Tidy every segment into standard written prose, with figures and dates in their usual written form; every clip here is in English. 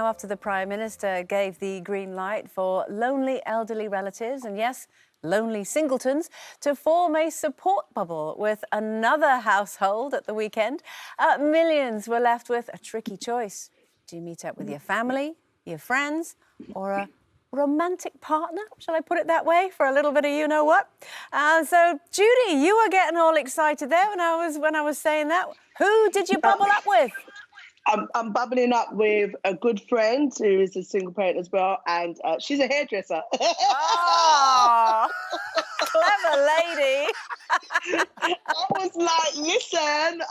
after the Prime Minister gave the green light for lonely elderly relatives and, yes, lonely singletons to form a support bubble with another household at the weekend, millions were left with a tricky choice. Do you meet up with your family, your friends, or a romantic partner, shall I put it that way, for a little bit of you-know-what? So, Judi, you were getting all excited there when I was saying that. Who did you bubble up with? I'm bubbling up with a good friend who is a single parent as well, and she's a hairdresser. Oh, clever lady. I was like, listen,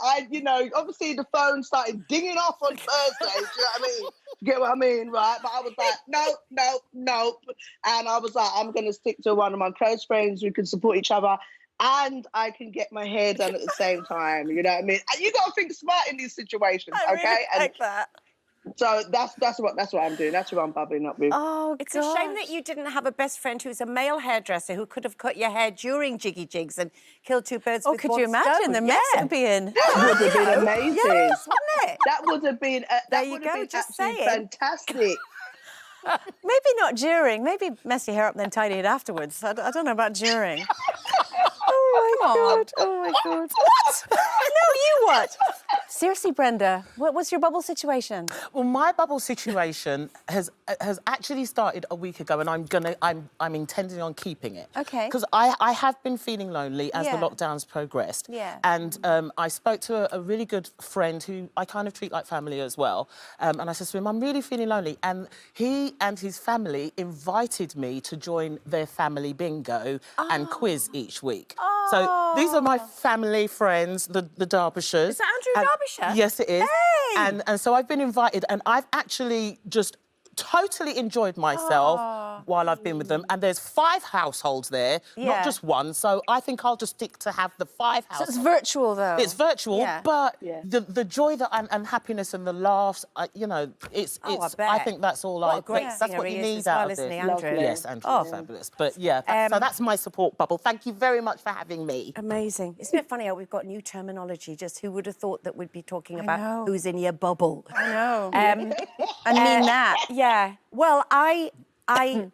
obviously the phone started dinging off on Thursday, do you know what I mean? Get what I mean, right? But I was like, nope. And I was like, I'm going to stick to one of my close friends who can support each other and I can get my hair done at the same time, you know what I mean? And you got to think smart in these situations, okay? Really like that. So that's what I'm doing. That's who I'm bubbling up with. Oh, it's a shame that you didn't have a best friend who's a male hairdresser who could have cut your hair during jiggy jigs and killed two birds with one stone. Oh, could you imagine the mess it'd be in? That would have been amazing. Yes, wouldn't it? That would have been absolutely fantastic. Maybe not during. Maybe mess your hair up and then tidy it afterwards. I don't know about during. Oh, my God. Oh, my God. What? No, you what? Seriously, Brenda, what was your bubble situation? Well, my bubble situation has actually started a week ago, and I'm intending on keeping it. Okay. Because I have been feeling lonely as the lockdowns progressed. Yeah. And I spoke to a really good friend who I kind of treat like family as well. And I said to him, I'm really feeling lonely. And he and his family invited me to join their family bingo and quiz each week. So these are my family friends, the Derbyshires. Is that Andrew Derbyshire? Yes, it is. Hey! And so I've been invited, and I've actually just totally enjoyed myself while I've been with them. And there's 5 households there, not just one. So I think I'll just stick to have the 5 households. So it's virtual, though. It's virtual, but the joy that and happiness and the laughs, it's I think that's all that's what you need out of this. Andrew? Yes, Andrew's fabulous. But yeah, so that's my support bubble. Thank you very much for having me. Amazing. Isn't it funny how we've got new terminology? Just who would have thought that we'd be talking about who's in your bubble? I know. I mean that. Yeah. Well, I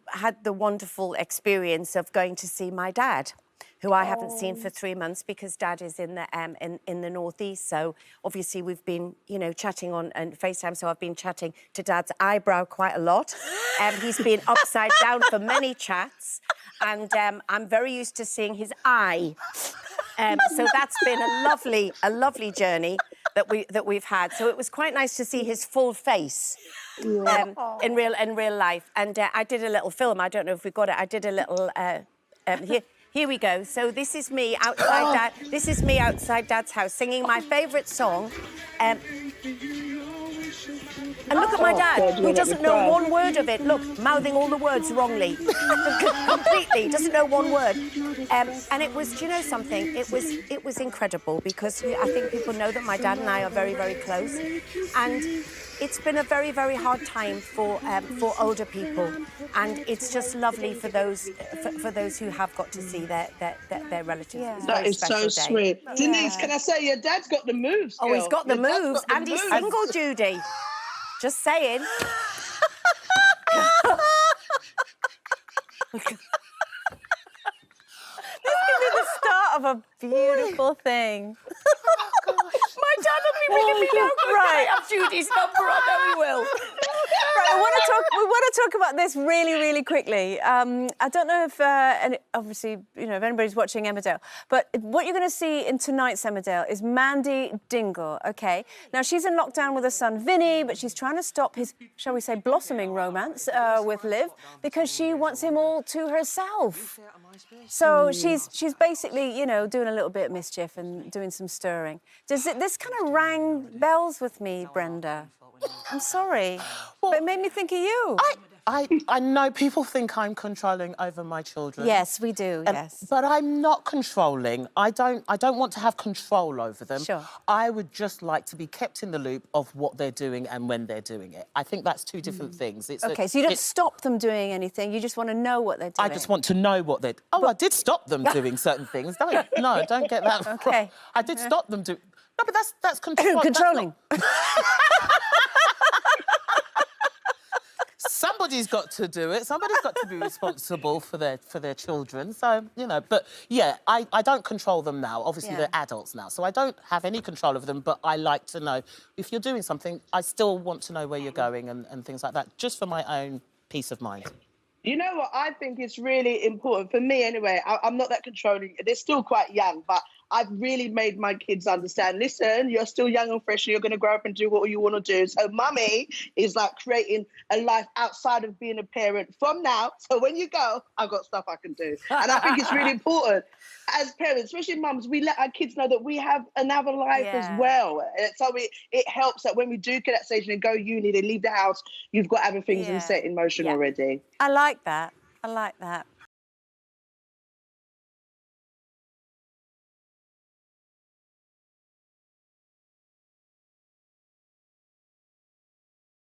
had the wonderful experience of going to see my dad, who I haven't seen for 3 months because Dad is in the northeast. So obviously we've been, chatting on FaceTime. So I've been chatting to Dad's eyebrow quite a lot. He's been upside down for many chats, and I'm very used to seeing his eye. So that's been a lovely journey that we've had. So it was quite nice to see his full face. In real life, and I did a little film. I don't know if we got it. I did a little. Here we go. So this is me outside Dad. This is me outside Dad's house singing my favourite song. And look at my dad, who doesn't know one word of it. Look, mouthing all the words wrongly, completely. Doesn't know one word. And it was, do you know something? It was incredible because I think people know that my dad and I are very, very close, and it's been a very, very hard time for older people, and it's just lovely for those who have got to see their relatives. Yeah. That is so sweet. Yeah. Denise, can I say your dad's got the moves? Oh, he's got the moves, and he's single, Judi. Just saying. This could be the start of a beautiful thing. My dad will be ringing me now. Right, I have Judy's number. I know he will. Right, we want to talk about this really, really quickly. I don't know if, and obviously, if anybody's watching Emmerdale, but what you're going to see in tonight's Emmerdale is Mandy Dingle, OK? Now, she's in lockdown with her son, Vinny, but she's trying to stop his, shall we say, blossoming romance with Liv because she wants him all to herself. So she's basically, doing a little bit of mischief and doing some stirring. This kind of rang bells with me, Brenda. I'm sorry, but it made me think of you. I know people think I'm controlling over my children. Yes, we do, yes. But I'm not controlling. I don't want to have control over them. Sure. I would just like to be kept in the loop of what they're doing and when they're doing it. I think that's 2 different things. OK, so you don't stop them doing anything, you just want to know what they're doing. I just want to know what they're... Oh, I did stop them doing certain things. Don't get that wrong. OK. I did stop them doing... No, but that's control. Controlling. somebody's got to do it. Somebody's got to be responsible for their children. So, you know, but yeah, I don't control them now. Obviously, Yeah. they're adults now, so I don't have any control over them, but I like to know if you're doing something, I still want to know where you're going and things like that, just for my own peace of mind. You know what? I think it's really important for me anyway. I'm not that controlling. They're still quite young, but I've really made my kids understand, listen, you're still young and fresh and you're going to grow up and do what you want to do. So mummy is like creating a life outside of being a parent from now. So when you go, I've got stuff I can do. And I think it's really important as parents, especially mums, we let our kids know that we have another life as Yeah. well. And so it helps that when we do get that stage and go uni, they leave the house, you've got other things Yeah. set in motion Yeah. already. I like that. I like that.